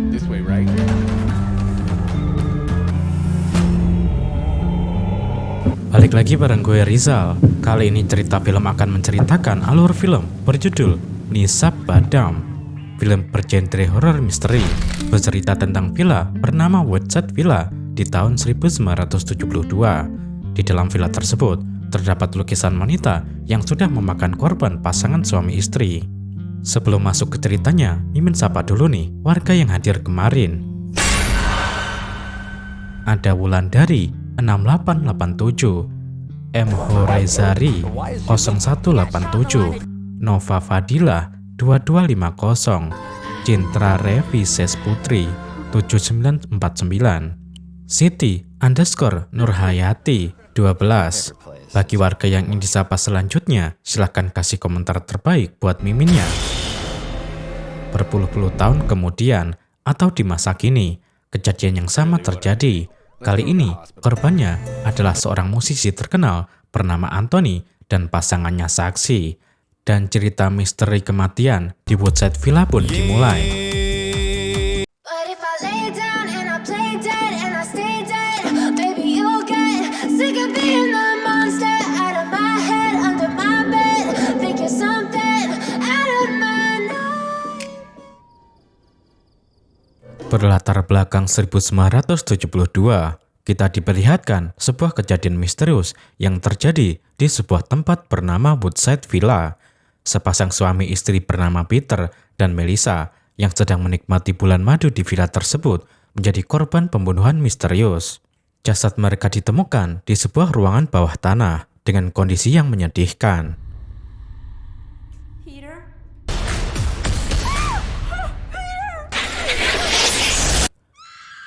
This way, right? Balik lagi bareng gue Rizal. Kali ini cerita film akan menceritakan alur film berjudul Nisab Badam. Film bergenre horor misteri, bercerita tentang villa bernama Woodside Villa di tahun 1972. Di dalam villa tersebut terdapat lukisan wanita yang sudah memakan korban pasangan suami istri. Sebelum masuk ke ceritanya, Mimin sapa dulu nih warga yang hadir kemarin. Ada Wulandari 6887, M. Horezari 0187, Nova Fadila 2250, Cintra Revises Putri 7949, Siti _Nurhayati 12. Bagi warga yang ingin disapa selanjutnya, silahkan kasih komentar terbaik buat miminnya. Berpuluh-puluh tahun kemudian atau di masa kini, kejadian yang sama terjadi. Kali ini, korbannya adalah seorang musisi terkenal bernama Anthony dan pasangannya Saksi. Dan cerita misteri kematian di Woodside Villa pun dimulai. Berlatar belakang 1972, kita diperlihatkan sebuah kejadian misterius yang terjadi di sebuah tempat bernama Woodside Villa. Sepasang suami istri bernama Peter dan Melissa yang sedang menikmati bulan madu di villa tersebut menjadi korban pembunuhan misterius. Jasad mereka ditemukan di sebuah ruangan bawah tanah dengan kondisi yang menyedihkan.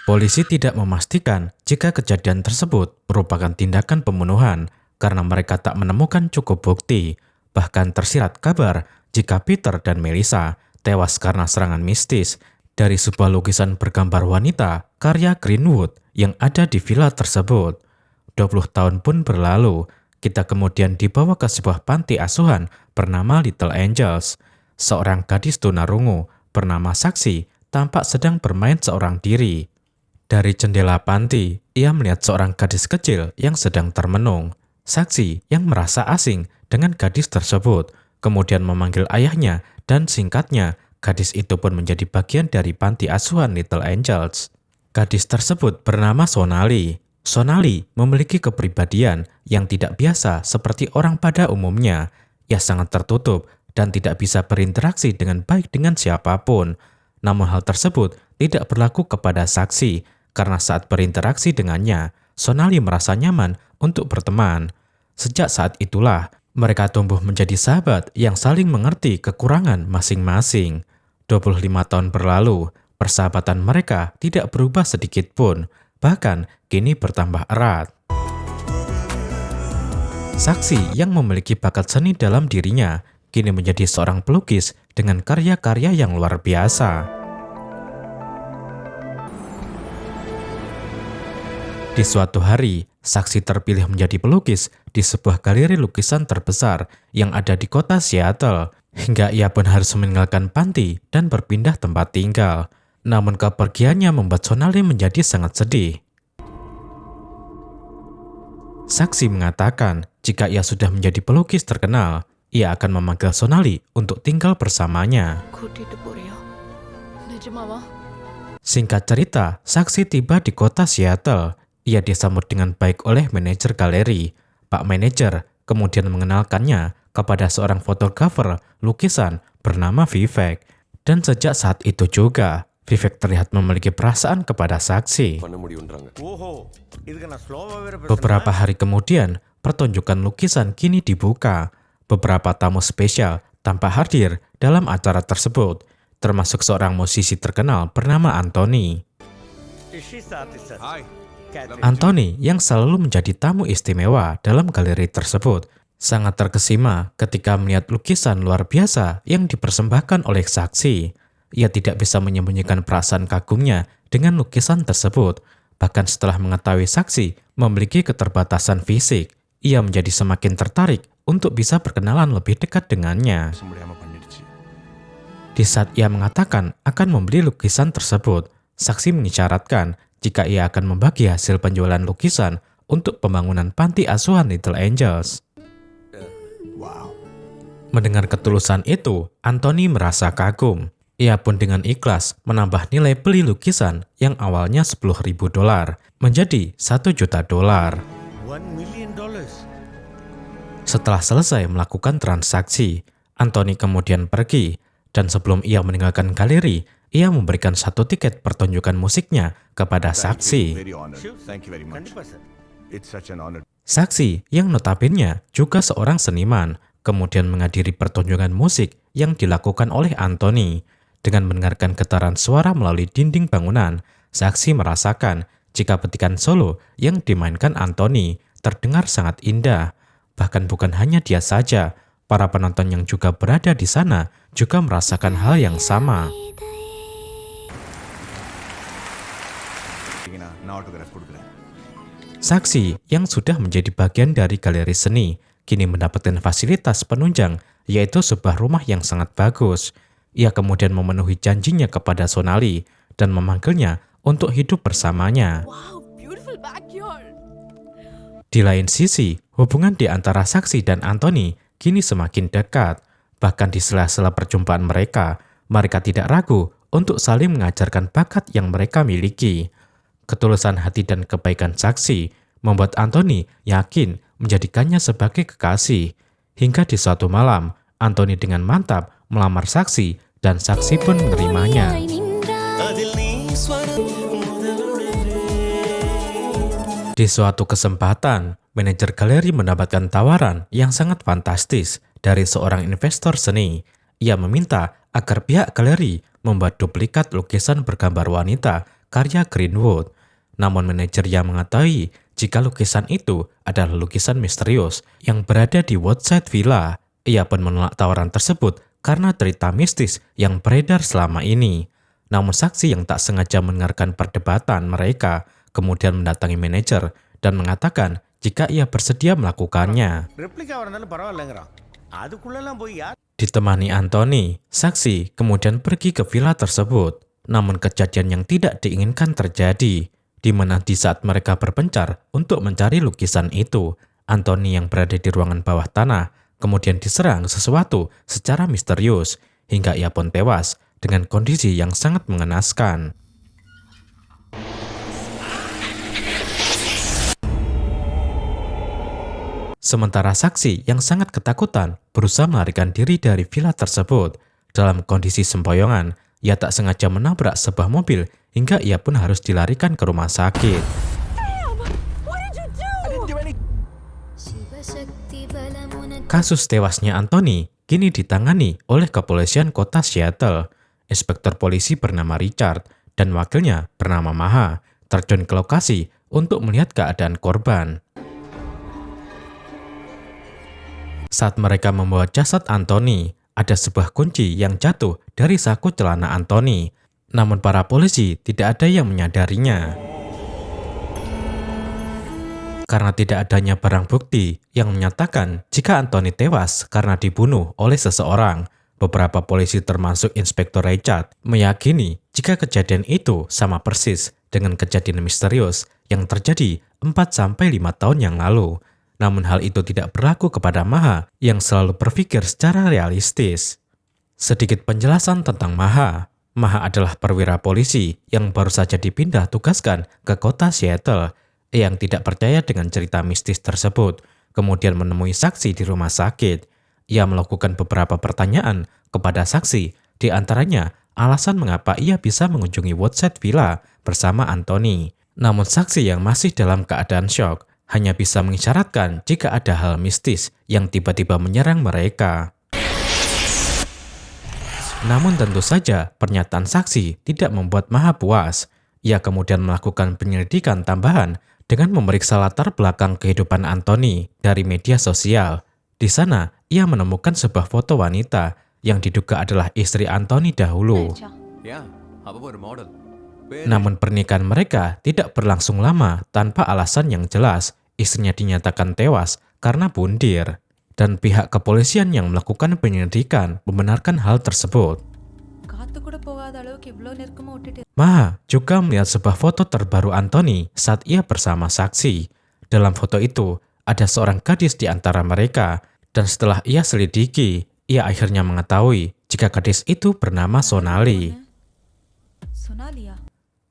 Polisi tidak memastikan jika kejadian tersebut merupakan tindakan pembunuhan karena mereka tak menemukan cukup bukti. Bahkan tersirat kabar jika Peter dan Melissa tewas karena serangan mistis dari sebuah lukisan bergambar wanita karya Greenwood yang ada di villa tersebut. 20 tahun pun berlalu, kita kemudian dibawa ke sebuah panti asuhan bernama Little Angels. Seorang gadis tunarungu bernama Saksi tampak sedang bermain seorang diri. Dari jendela panti, ia melihat seorang gadis kecil yang sedang termenung. Saksi yang merasa asing dengan gadis tersebut, kemudian memanggil ayahnya dan singkatnya, gadis itu pun menjadi bagian dari panti asuhan Little Angels. Gadis tersebut bernama Sonali. Sonali memiliki kepribadian yang tidak biasa seperti orang pada umumnya. Ia sangat tertutup dan tidak bisa berinteraksi dengan baik dengan siapapun. Namun hal tersebut tidak berlaku kepada Saksi, karena saat berinteraksi dengannya, Sonali merasa nyaman untuk berteman. Sejak saat itulah, mereka tumbuh menjadi sahabat yang saling mengerti kekurangan masing-masing. 25 tahun berlalu, persahabatan mereka tidak berubah sedikit pun, bahkan kini bertambah erat. Saksi yang memiliki bakat seni dalam dirinya, kini menjadi seorang pelukis dengan karya-karya yang luar biasa. Di suatu hari, Saksi terpilih menjadi pelukis di sebuah galeri lukisan terbesar yang ada di kota Seattle, hingga ia pun harus meninggalkan panti dan berpindah tempat tinggal. Namun kepergiannya membuat Sonali menjadi sangat sedih. Saksi mengatakan jika ia sudah menjadi pelukis terkenal, ia akan memanggil Sonali untuk tinggal bersamanya. Singkat cerita, Saksi tiba di kota Seattle. Ia disambut dengan baik oleh manajer galeri. Pak manajer kemudian mengenalkannya kepada seorang fotografer lukisan bernama Vivek. Dan sejak saat itu juga, Vivek terlihat memiliki perasaan kepada Saksi. Beberapa hari kemudian, pertunjukan lukisan kini dibuka. Beberapa tamu spesial tampak hadir dalam acara tersebut, termasuk seorang musisi terkenal bernama Anthony. Anthony yang selalu menjadi tamu istimewa dalam galeri tersebut sangat terkesima ketika melihat lukisan luar biasa yang dipersembahkan oleh Saksi. Ia tidak bisa menyembunyikan perasaan kagumnya dengan lukisan tersebut. Bahkan setelah mengetahui saksi memiliki keterbatasan fisik, ia menjadi semakin tertarik untuk bisa berkenalan lebih dekat dengannya. Di saat ia mengatakan akan membeli lukisan tersebut, saksi mengisyaratkan jika ia akan membagi hasil penjualan lukisan untuk pembangunan panti asuhan Little Angels. Mendengar ketulusan itu, Anthony merasa kagum. Ia pun dengan ikhlas menambah nilai beli lukisan yang awalnya $10.000 menjadi $1 juta. Setelah selesai melakukan transaksi, Anthony kemudian pergi, dan sebelum ia meninggalkan galeri, ia memberikan 1 tiket pertunjukan musiknya kepada saksi. Saksi yang notabene juga seorang seniman, kemudian menghadiri pertunjukan musik yang dilakukan oleh Anthony. Dengan mendengarkan getaran suara melalui dinding bangunan, saksi merasakan jika petikan solo yang dimainkan Anthony terdengar sangat indah. Bahkan bukan hanya dia saja, para penonton yang juga berada di sana juga merasakan hal yang sama. Saksi yang sudah menjadi bagian dari galeri seni kini mendapatkan fasilitas penunjang, yaitu sebuah rumah yang sangat bagus. Ia kemudian memenuhi janjinya kepada Sonali dan memanggilnya untuk hidup bersamanya. Di lain sisi, hubungan di antara saksi dan Anthony kini semakin dekat. Bahkan di sela-sela perjumpaan mereka tidak ragu untuk saling mengajarkan bakat yang mereka miliki. Ketulusan hati dan kebaikan saksi membuat Anthony yakin menjadikannya sebagai kekasih. Hingga di suatu malam, Anthony dengan mantap melamar saksi dan saksi pun menerimanya. Di suatu kesempatan, manajer galeri mendapatkan tawaran yang sangat fantastis dari seorang investor seni. Ia meminta agar pihak galeri membuat duplikat lukisan bergambar wanita karya Greenwood. Namun manajer yang mengetahui jika lukisan itu adalah lukisan misterius yang berada di Woodside Villa. Ia pun menolak tawaran tersebut karena cerita mistis yang beredar selama ini. Namun saksi yang tak sengaja mendengarkan perdebatan mereka kemudian mendatangi manajer dan mengatakan jika ia bersedia melakukannya. Ditemani Anthony, saksi kemudian pergi ke villa tersebut. Namun kejadian yang tidak diinginkan terjadi, di mana di saat mereka berpencar untuk mencari lukisan itu, Anthony yang berada di ruangan bawah tanah kemudian diserang sesuatu secara misterius hingga ia pun tewas dengan kondisi yang sangat mengenaskan. Sementara saksi yang sangat ketakutan berusaha melarikan diri dari villa tersebut. Dalam kondisi sempoyongan, ia tak sengaja menabrak sebuah mobil hingga ia pun harus dilarikan ke rumah sakit. Kasus tewasnya Anthony kini ditangani oleh kepolisian kota Seattle. Inspektur polisi bernama Richard dan wakilnya bernama Maha terjun ke lokasi untuk melihat keadaan korban. Saat mereka membawa jasad Anthony, ada sebuah kunci yang jatuh dari saku celana Anthony. Namun para polisi tidak ada yang menyadarinya. Karena tidak adanya barang bukti yang menyatakan jika Anthony tewas karena dibunuh oleh seseorang, beberapa polisi termasuk Inspektur Richard meyakini jika kejadian itu sama persis dengan kejadian misterius yang terjadi 4-5 tahun yang lalu. Namun hal itu tidak berlaku kepada Maha yang selalu berpikir secara realistis. Sedikit penjelasan tentang Maha. Maha adalah perwira polisi yang baru saja dipindah tugaskan ke kota Seattle yang tidak percaya dengan cerita mistis tersebut, kemudian menemui saksi di rumah sakit. Ia melakukan beberapa pertanyaan kepada saksi, di antaranya alasan mengapa ia bisa mengunjungi Woodside Villa bersama Anthony. Namun saksi yang masih dalam keadaan syok hanya bisa mengisyaratkan jika ada hal mistis yang tiba-tiba menyerang mereka. Namun tentu saja pernyataan saksi tidak membuat Maha puas. Ia kemudian melakukan penyelidikan tambahan dengan memeriksa latar belakang kehidupan Anthony dari media sosial. Di sana, ia menemukan sebuah foto wanita yang diduga adalah istri Anthony dahulu. Namun pernikahan mereka tidak berlangsung lama tanpa alasan yang jelas. Istrinya dinyatakan tewas karena bundir. Dan pihak kepolisian yang melakukan penyelidikan membenarkan hal tersebut. Maha juga melihat sebuah foto terbaru Anthony saat ia bersama saksi. Dalam foto itu, ada seorang gadis di antara mereka. Dan setelah ia selidiki, ia akhirnya mengetahui jika gadis itu bernama Sonali.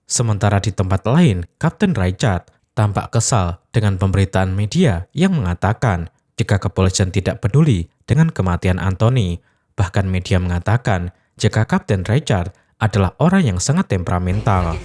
Sementara di tempat lain, Kapten Richard tampak kesal dengan pemberitaan media yang mengatakan jika kepolisian tidak peduli dengan kematian Anthony. Bahkan media mengatakan jika Kapten Richard adalah orang yang sangat temperamental.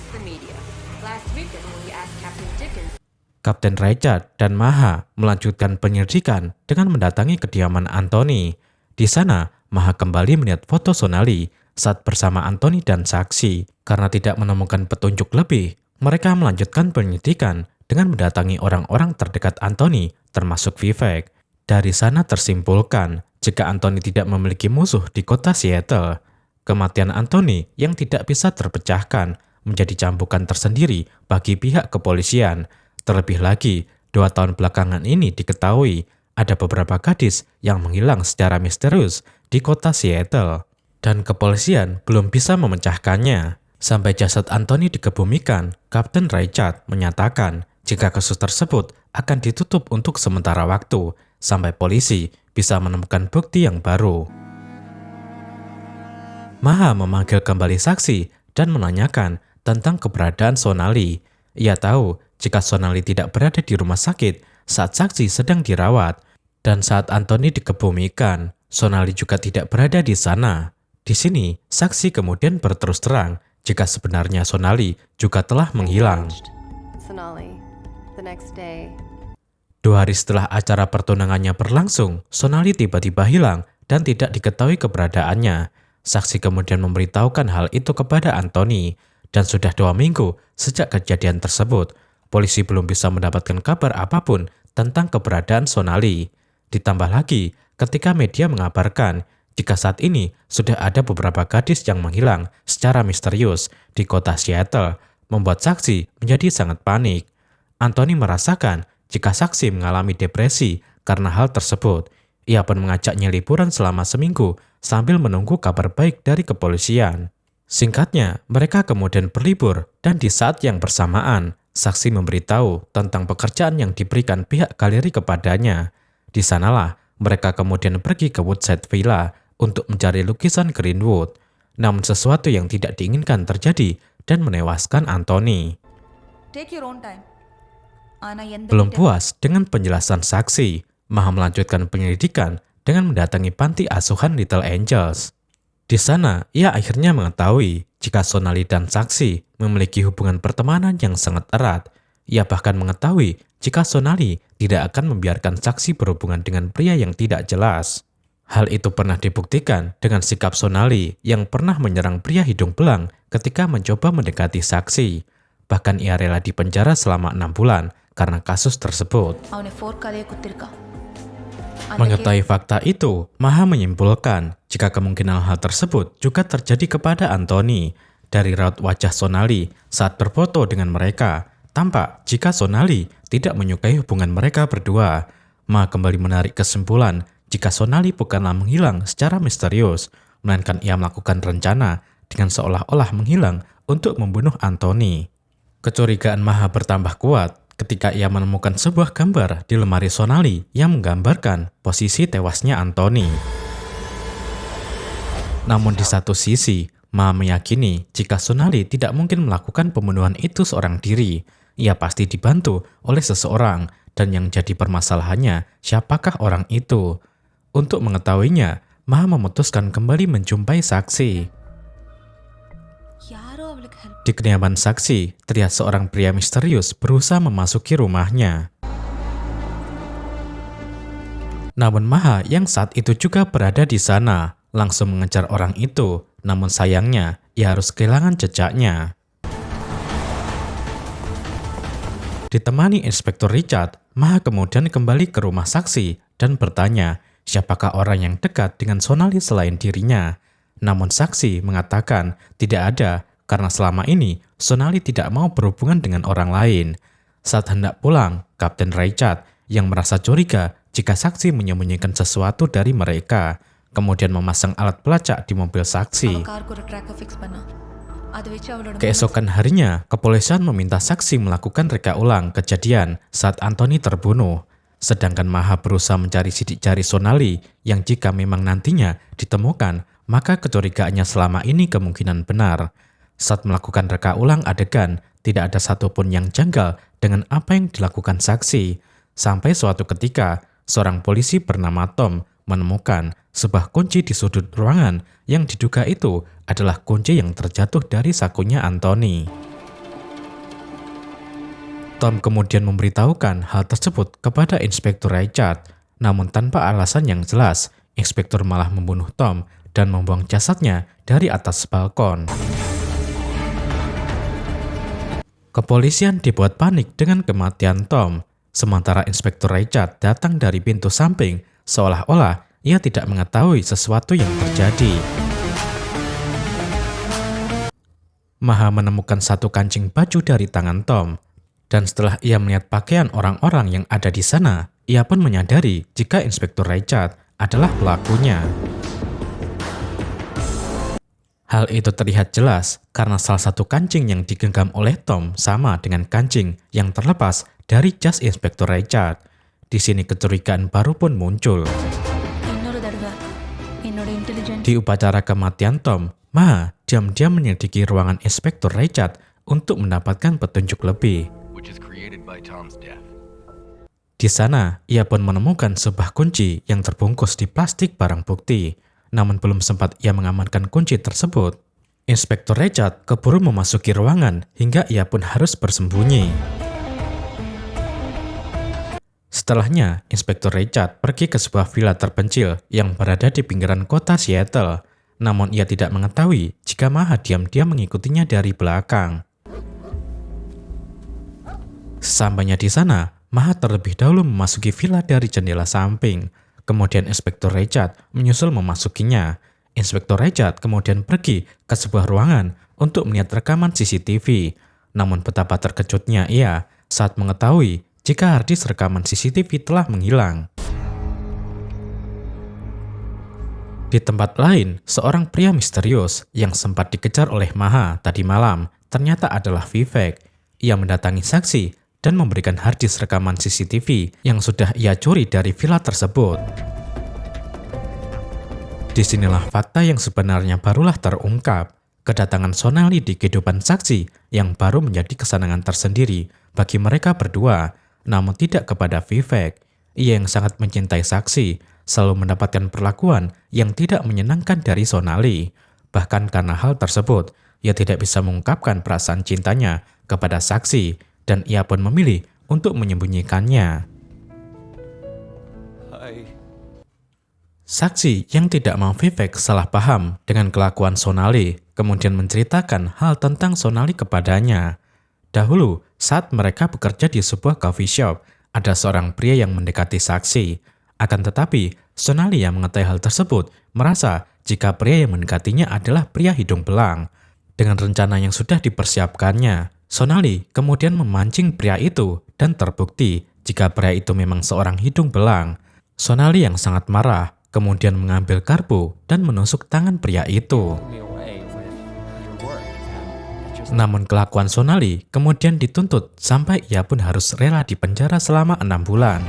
Kapten Richard dan Maha melanjutkan penyelidikan dengan mendatangi kediaman Anthony. Di sana, Maha kembali melihat foto Sonali saat bersama Anthony dan saksi. Karena tidak menemukan petunjuk lebih, mereka melanjutkan penyelidikan dengan mendatangi orang-orang terdekat Anthony, termasuk Vivek. Dari sana tersimpulkan jika Anthony tidak memiliki musuh di kota Seattle. Kematian Anthony yang tidak bisa terpecahkan menjadi cambukan tersendiri bagi pihak kepolisian. Terlebih lagi, 2 tahun belakangan ini diketahui ada beberapa gadis yang menghilang secara misterius di kota Seattle. Dan kepolisian belum bisa memecahkannya. Sampai jasad Anthony dikebumikan, Kapten Richard menyatakan jika kasus tersebut akan ditutup untuk sementara waktu sampai polisi bisa menemukan bukti yang baru. Maha memanggil kembali saksi dan menanyakan tentang keberadaan Sonali. Ia tahu jika Sonali tidak berada di rumah sakit saat saksi sedang dirawat, dan saat Anthony dikebumikan, Sonali juga tidak berada di sana. Di sini, saksi kemudian berterus terang jika sebenarnya Sonali juga telah menghilang. 2 hari setelah acara pertunangannya berlangsung, Sonali tiba-tiba hilang dan tidak diketahui keberadaannya. Saksi kemudian memberitahukan hal itu kepada Anthony, dan sudah 2 minggu sejak kejadian tersebut, polisi belum bisa mendapatkan kabar apapun tentang keberadaan Sonali. Ditambah lagi, ketika media mengabarkan jika saat ini sudah ada beberapa gadis yang menghilang secara misterius di kota Seattle, membuat saksi menjadi sangat panik. Anthony merasakan jika saksi mengalami depresi karena hal tersebut. Ia pun mengajaknya liburan selama seminggu sambil menunggu kabar baik dari kepolisian. Singkatnya, mereka kemudian berlibur dan di saat yang bersamaan, saksi memberitahu tentang pekerjaan yang diberikan pihak galeri kepadanya. Di sanalah mereka kemudian pergi ke Woodside Villa untuk mencari lukisan Greenwood. Namun sesuatu yang tidak diinginkan terjadi dan menewaskan Anthony. Belum puas dengan penjelasan saksi, Maha melanjutkan penyelidikan dengan mendatangi panti asuhan Little Angels. Di sana, ia akhirnya mengetahui jika Sonali dan saksi memiliki hubungan pertemanan yang sangat erat. Ia bahkan mengetahui jika Sonali tidak akan membiarkan saksi berhubungan dengan pria yang tidak jelas. Hal itu pernah dibuktikan dengan sikap Sonali yang pernah menyerang pria hidung belang ketika mencoba mendekati saksi. Bahkan ia rela dipenjara selama 6 bulan karena kasus tersebut. Mengetahui fakta itu, Maha menyimpulkan jika kemungkinan hal tersebut juga terjadi kepada Anthony. Dari raut wajah Sonali saat berfoto dengan mereka, tampak jika Sonali tidak menyukai hubungan mereka berdua. Maha kembali menarik kesimpulan jika Sonali bukanlah menghilang secara misterius, melainkan ia melakukan rencana dengan seolah-olah menghilang untuk membunuh Anthony. Kecurigaan Maha bertambah kuat ketika ia menemukan sebuah gambar di lemari Sonali yang menggambarkan posisi tewasnya Anthony. Namun di satu sisi, Maha meyakini jika Sonali tidak mungkin melakukan pembunuhan itu seorang diri. Ia pasti dibantu oleh seseorang, dan yang jadi permasalahannya siapakah orang itu. Untuk mengetahuinya, Maha memutuskan kembali menjumpai saksi. Di kediaman saksi, terlihat seorang pria misterius berusaha memasuki rumahnya. Namun Maha yang saat itu juga berada di sana, langsung mengejar orang itu. Namun sayangnya, ia harus kehilangan jejaknya. Ditemani Inspektur Richard, Maha kemudian kembali ke rumah saksi dan bertanya siapakah orang yang dekat dengan Sonali selain dirinya. Namun saksi mengatakan tidak ada karena selama ini Sonali tidak mau berhubungan dengan orang lain. Saat hendak pulang, Kapten Richard yang merasa curiga jika saksi menyembunyikan sesuatu dari mereka, kemudian memasang alat pelacak di mobil saksi. Keesokan harinya, kepolisian meminta saksi melakukan reka ulang kejadian saat Anthony terbunuh. Sedangkan Maha berusaha mencari sidik jari Sonali yang jika memang nantinya ditemukan, maka kecurigaannya selama ini kemungkinan benar. Saat melakukan reka ulang adegan, tidak ada satupun yang janggal dengan apa yang dilakukan saksi. Sampai suatu ketika, seorang polisi bernama Tom menemukan sebuah kunci di sudut ruangan yang diduga itu adalah kunci yang terjatuh dari sakunya Anthony. Tom kemudian memberitahukan hal tersebut kepada Inspektur Richard, namun tanpa alasan yang jelas, Inspektur malah membunuh Tom dan membuang jasadnya dari atas balkon. Kepolisian dibuat panik dengan kematian Tom, sementara Inspektur Richard datang dari pintu samping seolah-olah ia tidak mengetahui sesuatu yang terjadi. Maha menemukan satu kancing baju dari tangan Tom, dan setelah ia melihat pakaian orang-orang yang ada di sana, ia pun menyadari jika Inspektur Richard adalah pelakunya. Hal itu terlihat jelas karena salah satu kancing yang digenggam oleh Tom sama dengan kancing yang terlepas dari jas Inspektur Richard. Di sini kecurigaan baru pun muncul. Di upacara kematian Tom, Maha diam-diam menyelidiki ruangan Inspektur Richard untuk mendapatkan petunjuk lebih. Di sana, ia pun menemukan sebuah kunci yang terbungkus di plastik barang bukti. Namun belum sempat ia mengamankan kunci tersebut, Inspektur Richard keburu memasuki ruangan hingga ia pun harus bersembunyi. Setelahnya, Inspektur Richard pergi ke sebuah villa terpencil yang berada di pinggiran kota Seattle. Namun ia tidak mengetahui jika Maha diam-diam mengikutinya dari belakang. Sesampainya di sana, Maha terlebih dahulu memasuki villa dari jendela samping. Kemudian Inspektur Richard menyusul memasukinya. Inspektur Richard kemudian pergi ke sebuah ruangan untuk melihat rekaman CCTV. Namun betapa terkejutnya ia saat mengetahui jika harddisk rekaman CCTV telah menghilang. Di tempat lain, seorang pria misterius yang sempat dikejar oleh Maha tadi malam ternyata adalah Vivek. Ia mendatangi saksi dan memberikan harddisk rekaman CCTV yang sudah ia curi dari villa tersebut. Disinilah fakta yang sebenarnya barulah terungkap. Kedatangan Sonali di kehidupan saksi yang baru menjadi kesenangan tersendiri bagi mereka berdua, namun tidak kepada Vivek. Ia yang sangat mencintai saksi, selalu mendapatkan perlakuan yang tidak menyenangkan dari Sonali. Bahkan karena hal tersebut, ia tidak bisa mengungkapkan perasaan cintanya kepada saksi, dan ia pun memilih untuk menyembunyikannya. Saksi yang tidak mau Vivek salah paham dengan kelakuan Sonali, kemudian menceritakan hal tentang Sonali kepadanya. Dahulu, saat mereka bekerja di sebuah coffee shop, ada seorang pria yang mendekati saksi. Akan tetapi, Sonali yang mengetahui hal tersebut merasa jika pria yang mendekatinya adalah pria hidung belang. Dengan rencana yang sudah dipersiapkannya, Sonali kemudian memancing pria itu dan terbukti jika pria itu memang seorang hidung belang. Sonali yang sangat marah kemudian mengambil garpu dan menusuk tangan pria itu. Namun kelakuan Sonali kemudian dituntut sampai ia pun harus rela dipenjara selama 6 bulan.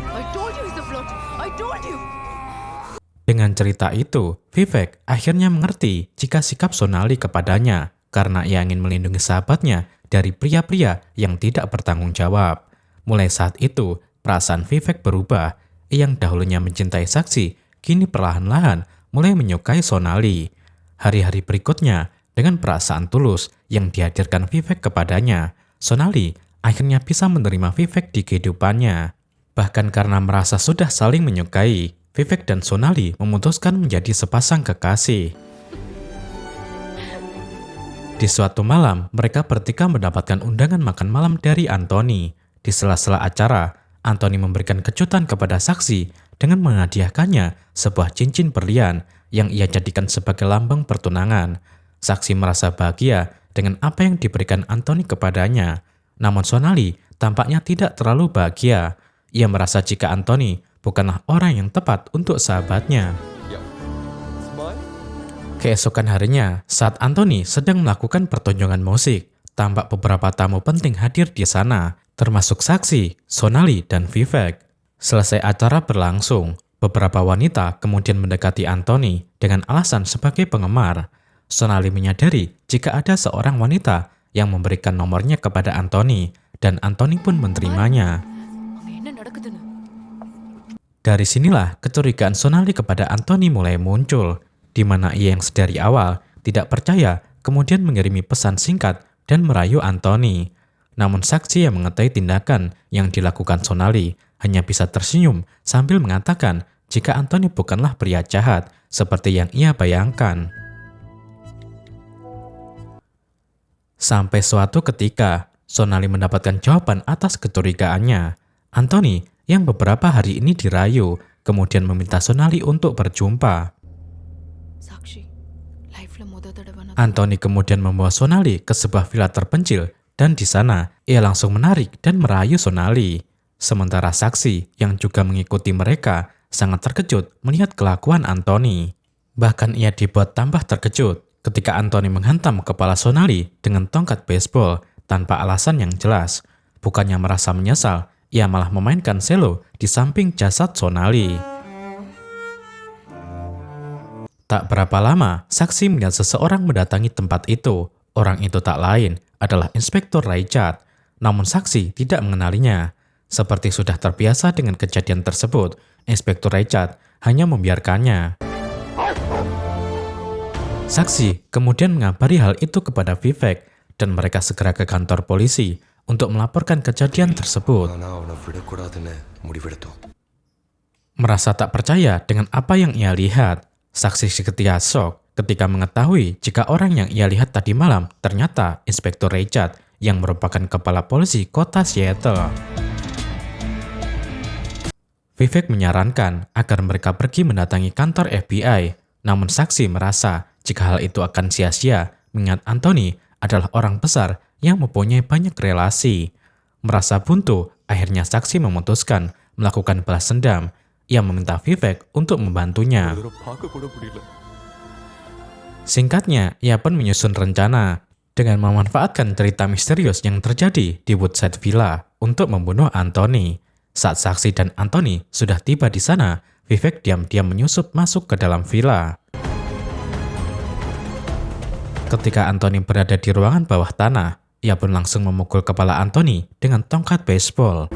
Dengan cerita itu, Vivek akhirnya mengerti jika sikap Sonali kepadanya karena ia ingin melindungi sahabatnya dari pria-pria yang tidak bertanggung jawab. Mulai saat itu, perasaan Vivek berubah. Yang dahulunya mencintai saksi, kini perlahan-lahan mulai menyukai Sonali. Hari-hari berikutnya, dengan perasaan tulus yang dihadirkan Vivek kepadanya, Sonali akhirnya bisa menerima Vivek di kehidupannya. Bahkan karena merasa sudah saling menyukai, Vivek dan Sonali memutuskan menjadi sepasang kekasih. Di suatu malam, mereka bertiga mendapatkan undangan makan malam dari Anthony. Di sela-sela acara, Anthony memberikan kejutan kepada saksi dengan menghadiahkannya sebuah cincin berlian yang ia jadikan sebagai lambang pertunangan. Saksi merasa bahagia dengan apa yang diberikan Anthony kepadanya. Namun Sonali tampaknya tidak terlalu bahagia. Ia merasa jika Anthony bukanlah orang yang tepat untuk sahabatnya. Keesokan harinya, saat Anthony sedang melakukan pertunjukan musik, tampak beberapa tamu penting hadir di sana, termasuk saksi, Sonali, dan Vivek. Selesai acara berlangsung, beberapa wanita kemudian mendekati Anthony dengan alasan sebagai penggemar. Sonali menyadari jika ada seorang wanita yang memberikan nomornya kepada Anthony, dan Anthony pun menerimanya. Dari sinilah kecurigaan Sonali kepada Anthony mulai muncul, di mana ia yang sedari awal tidak percaya kemudian mengirimi pesan singkat dan merayu Anthony. Namun saksi yang mengetahui tindakan yang dilakukan Sonali hanya bisa tersenyum sambil mengatakan jika Anthony bukanlah pria jahat seperti yang ia bayangkan. Sampai suatu ketika, Sonali mendapatkan jawaban atas kecurigaannya. Anthony yang beberapa hari ini dirayu, kemudian meminta Sonali untuk berjumpa. Anthony kemudian membawa Sonali ke sebuah villa terpencil, dan di sana ia langsung menarik dan merayu Sonali. Sementara saksi yang juga mengikuti mereka sangat terkejut melihat kelakuan Anthony. Bahkan ia dibuat tambah terkejut ketika Anthony menghantam kepala Sonali dengan tongkat baseball tanpa alasan yang jelas. Bukannya merasa menyesal, ia malah memainkan selo di samping jasad Sonali. Tak berapa lama, saksi melihat seseorang mendatangi tempat itu. Orang itu tak lain adalah Inspektur Richard. Namun saksi tidak mengenalinya. Seperti sudah terbiasa dengan kejadian tersebut, Inspektur Richard hanya membiarkannya. Saksi kemudian mengabari hal itu kepada Vivek, dan mereka segera ke kantor polisi untuk melaporkan kejadian tersebut. Merasa tak percaya dengan apa yang ia lihat, saksi seketika shock ketika mengetahui jika orang yang ia lihat tadi malam ternyata Inspektur Richard yang merupakan kepala polisi kota Seattle. Vivek menyarankan agar mereka pergi mendatangi kantor FBI, namun saksi merasa jika hal itu akan sia-sia mengingat Anthony adalah orang besar yang mempunyai banyak relasi. Merasa buntu, akhirnya saksi memutuskan melakukan balas dendam. Ia meminta Vivek untuk membantunya. Singkatnya, ia pun menyusun rencana dengan memanfaatkan cerita misterius yang terjadi di Woodside Villa untuk membunuh Anthony. Saat saksi dan Anthony sudah tiba di sana, Vivek diam-diam menyusup masuk ke dalam villa. Ketika Anthony berada di ruangan bawah tanah, ia pun langsung memukul kepala Anthony dengan tongkat baseball.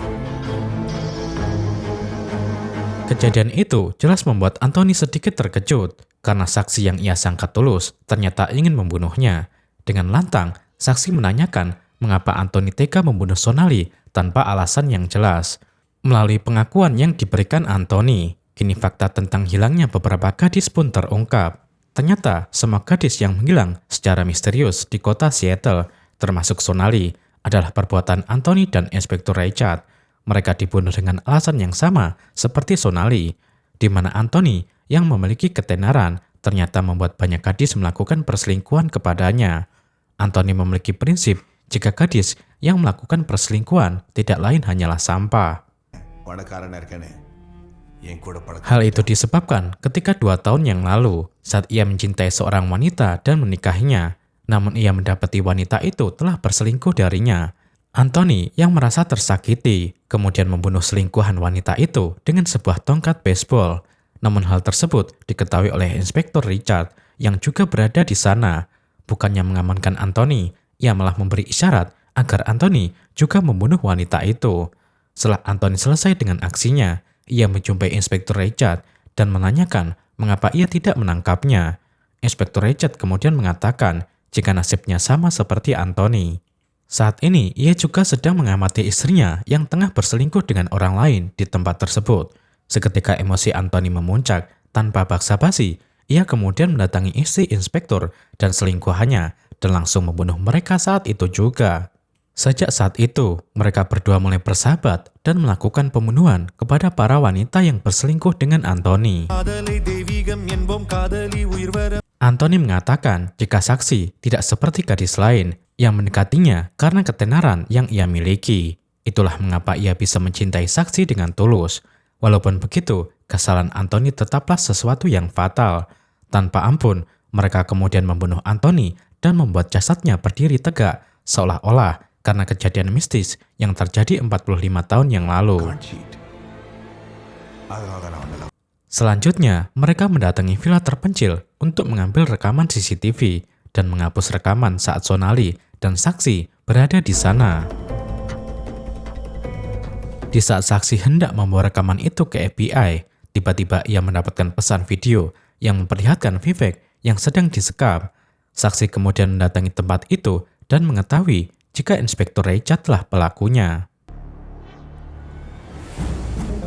Kejadian itu jelas membuat Anthony sedikit terkejut karena saksi yang ia sangka tulus ternyata ingin membunuhnya. Dengan lantang, saksi menanyakan mengapa Anthony tega membunuh Sonali tanpa alasan yang jelas. Melalui pengakuan yang diberikan Anthony, kini fakta tentang hilangnya beberapa gadis pun terungkap. Ternyata semua gadis yang menghilang secara misterius di kota Seattle, termasuk Sonali, adalah perbuatan Anthony dan Inspektur Richard. Mereka dibunuh dengan alasan yang sama seperti Sonali, di mana Anthony yang memiliki ketenaran ternyata membuat banyak gadis melakukan perselingkuhan kepadanya. Anthony memiliki prinsip jika gadis yang melakukan perselingkuhan tidak lain hanyalah sampah. Hal itu disebabkan ketika 2 tahun yang lalu, saat ia mencintai seorang wanita dan menikahinya, namun ia mendapati wanita itu telah berselingkuh darinya. Anthony yang merasa tersakiti, kemudian membunuh selingkuhan wanita itu dengan sebuah tongkat baseball. Namun hal tersebut diketahui oleh Inspektur Richard yang juga berada di sana. Bukannya mengamankan Anthony, ia malah memberi isyarat agar Anthony juga membunuh wanita itu. Setelah Anthony selesai dengan aksinya, ia menjumpai Inspektur Richard dan menanyakan mengapa ia tidak menangkapnya. Inspektur Richard kemudian mengatakan jika nasibnya sama seperti Anthony. Saat ini, ia juga sedang mengamati istrinya yang tengah berselingkuh dengan orang lain di tempat tersebut. Seketika emosi Anthony memuncak, tanpa basa-basi, ia kemudian mendatangi istri inspektur dan selingkuhannya dan langsung membunuh mereka saat itu juga. Sejak saat itu, mereka berdua mulai bersahabat dan melakukan pembunuhan kepada para wanita yang berselingkuh dengan Anthony. Anthony mengatakan jika saksi tidak seperti gadis lain yang mendekatinya karena ketenaran yang ia miliki. Itulah mengapa ia bisa mencintai saksi dengan tulus. Walaupun begitu, kesalahan Anthony tetaplah sesuatu yang fatal. Tanpa ampun, mereka kemudian membunuh Anthony dan membuat jasadnya berdiri tegak, seolah-olah karena kejadian mistis yang terjadi 45 tahun yang lalu. Selanjutnya, mereka mendatangi villa terpencil untuk mengambil rekaman CCTV dan menghapus rekaman saat Sonali dan saksi berada di sana. Di saat saksi hendak membawa rekaman itu ke FBI, tiba-tiba ia mendapatkan pesan video yang memperlihatkan Vivek yang sedang disekap. Saksi kemudian mendatangi tempat itu dan mengetahui jika Inspektur Richard telah pelakunya.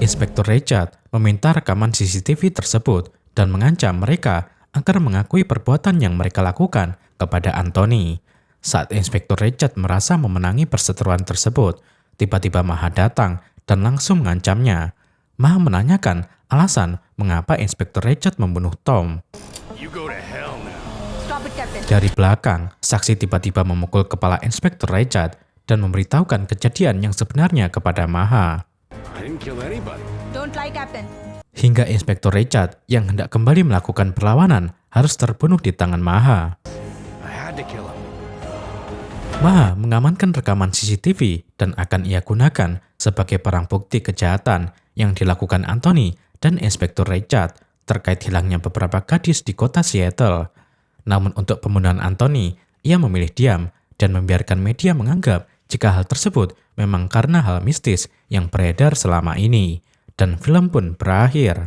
Inspektur Richard meminta rekaman CCTV tersebut dan mengancam mereka agar mengakui perbuatan yang mereka lakukan kepada Anthony. Saat Inspektur Richard merasa memenangi perseteruan tersebut, tiba-tiba Maha datang dan langsung mengancamnya. Maha menanyakan alasan mengapa Inspektur Richard membunuh Tom. Dari belakang, saksi tiba-tiba memukul kepala Inspektur Richard dan memberitahukan kejadian yang sebenarnya kepada Maha. Hingga Inspektur Richard yang hendak kembali melakukan perlawanan harus terbunuh di tangan Maha. Maha mengamankan rekaman CCTV dan akan ia gunakan sebagai barang bukti kejahatan yang dilakukan Anthony dan Inspektur Richard terkait hilangnya beberapa gadis di kota Seattle. Namun untuk pembunuhan Anthony, ia memilih diam dan membiarkan media menganggap jika hal tersebut memang karena hal mistis yang beredar selama ini. Dan film pun berakhir.